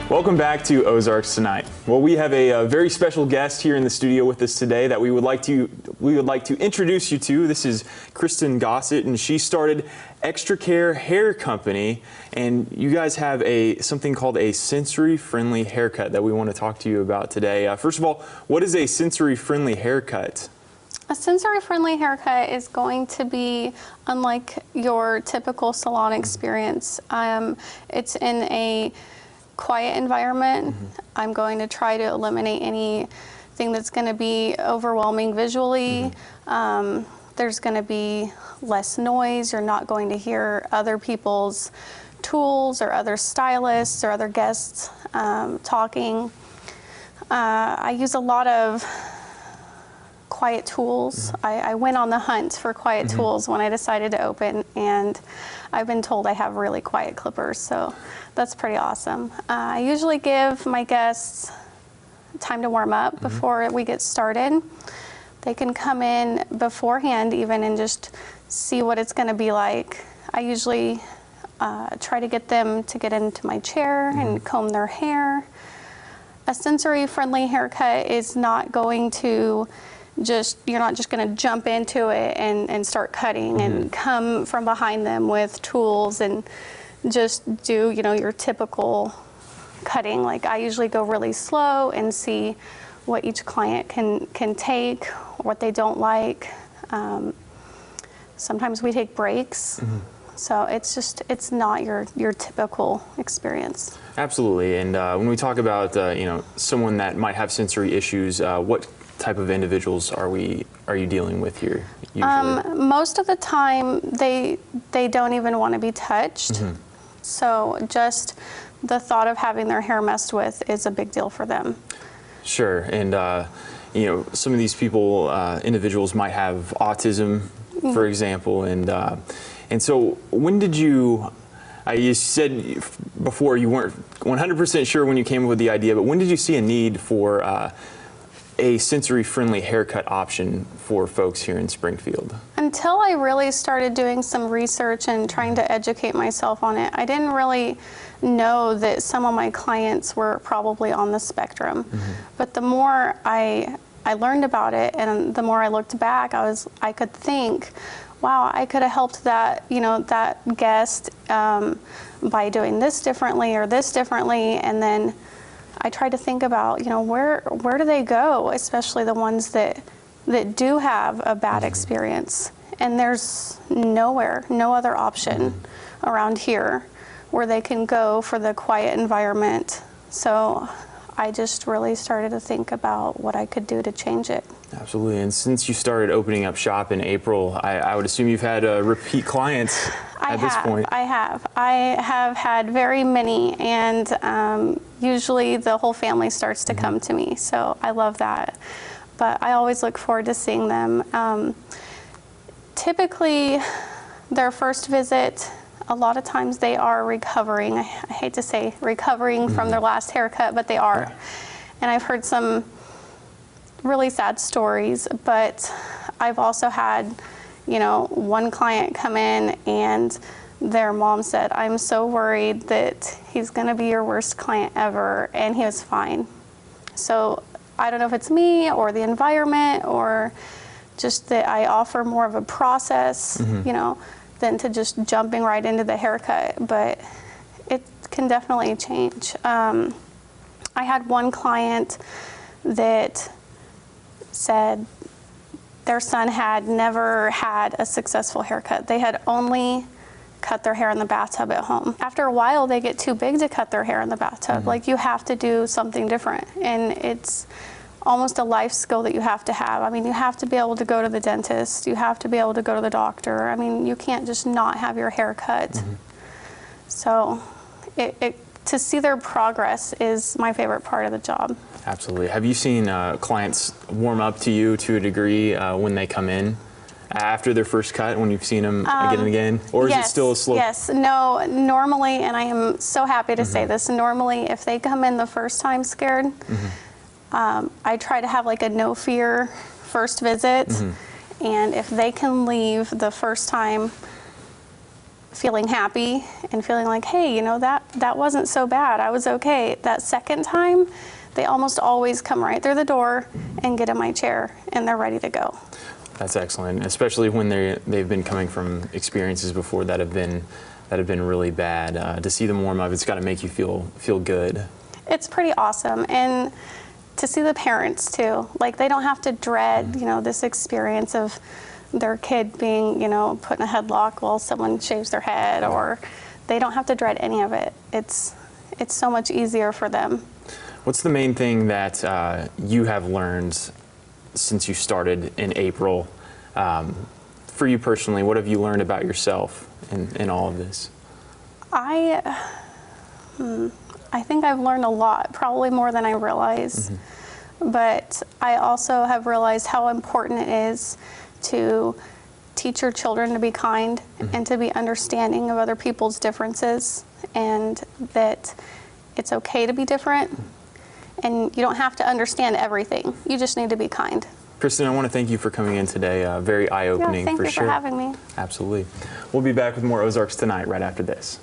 Welcome back to Ozarks Tonight. Well, we have a very special guest here in the studio with us today that we would like to introduce you to. This is Kristen Gossett, and she started Extra Care Hair Company, and you guys have something called a sensory-friendly haircut that we want to talk to you about today. First of all, what is a sensory-friendly haircut? A sensory-friendly haircut is going to be unlike your typical salon experience. It's in a quiet environment. I'm going to try to eliminate anything that's going to be overwhelming visually. There's going to be less noise. You're not going to hear other people's tools or other stylists or other guests talking. I use a lot of quiet tools. I went on the hunt for quiet tools when I decided to open, and I've been told I have really quiet clippers, so that's pretty awesome. I usually give my guests time to warm up before we get started. They can come in beforehand even and just see what it's going to be like. I usually try to get them to get into my chair and comb their hair. A sensory-friendly haircut is not going to you're not just going to jump into it and start cutting and come from behind them with tools and just do, your typical cutting. Like, I usually go really slow and see what each client can take, what they don't like. Sometimes we take breaks. So it's not your typical experience. Absolutely. And when we talk about someone that might have sensory issues, what type of individuals are you dealing with here usually? Most of the time they don't even want to be touched. So just the thought of having their hair messed with is a big deal for them. Sure. And some of these people, individuals might have autism, for example, and so when did you said before you weren't 100% sure when you came up with the idea, but when did you see a need for a sensory-friendly haircut option for folks here in Springfield? Until I really started doing some research and trying to educate myself on it, I didn't really know that some of my clients were probably on the spectrum. But the more I learned about it and the more I looked back, I could think, wow, I could have helped that that guest by doing this differently or this differently. And then I tried to think about, where do they go, especially the ones that do have a bad experience. And there's no other option around here where they can go for the quiet environment. So I just really started to think about what I could do to change it. Absolutely. And since you started opening up shop in April, I would assume you've had repeat clients at this point. I have had very many, and usually the whole family starts to come to me, so I love that. But I always look forward to seeing them. Typically, their first visit, a lot of times they are recovering. I hate to say recovering from their last haircut, but they are. And I've heard some really sad stories, but I've also had, one client come in and their mom said, "I'm so worried that he's going to be your worst client ever," and he was fine. So I don't know if it's me or the environment or just that I offer more of a process, than to just jumping right into the haircut, but it can definitely change. I had one client that said their son had never had a successful haircut. They had only cut their hair in the bathtub at home. After a while, they get too big to cut their hair in the bathtub. Like, you have to do something different, and it's almost a life skill that you have to have. I mean, you have to be able to go to the dentist. You have to be able to go to the doctor. I mean, you can't just not have your hair cut. So to see their progress is my favorite part of the job. Absolutely. Have you seen clients warm up to you to a degree when they come in after their first cut, when you've seen them again and again? Or is it still a slow? Yes. No, normally, and I am so happy to say this, normally if they come in the first time scared, I try to have like a no fear first visit. And if they can leave the first time feeling happy and feeling like, hey, you know, that wasn't so bad. I was okay. That second time, they almost always come right through the door and get in my chair, and they're ready to go. That's excellent, especially when they've been coming from experiences before that have been really bad. To see them warm up, it's got to make you feel good. It's pretty awesome, and to see the parents too. Like, they don't have to dread, you know, this experience of their kid being, you know, put in a headlock while someone shaves their head, or they don't have to dread any of it. It's so much easier for them. What's the main thing that you have learned since you started in April? For you personally, what have you learned about yourself in all of this? I think I've learned a lot, probably more than I realized. But I also have realized how important it is to teach your children to be kind and to be understanding of other people's differences, and that it's okay to be different, and you don't have to understand everything. You just need to be kind. Kristen, I want to thank you for coming in today. Very eye-opening, thank for you sure. for having me. Absolutely. We'll be back with more Ozarks Tonight right after this.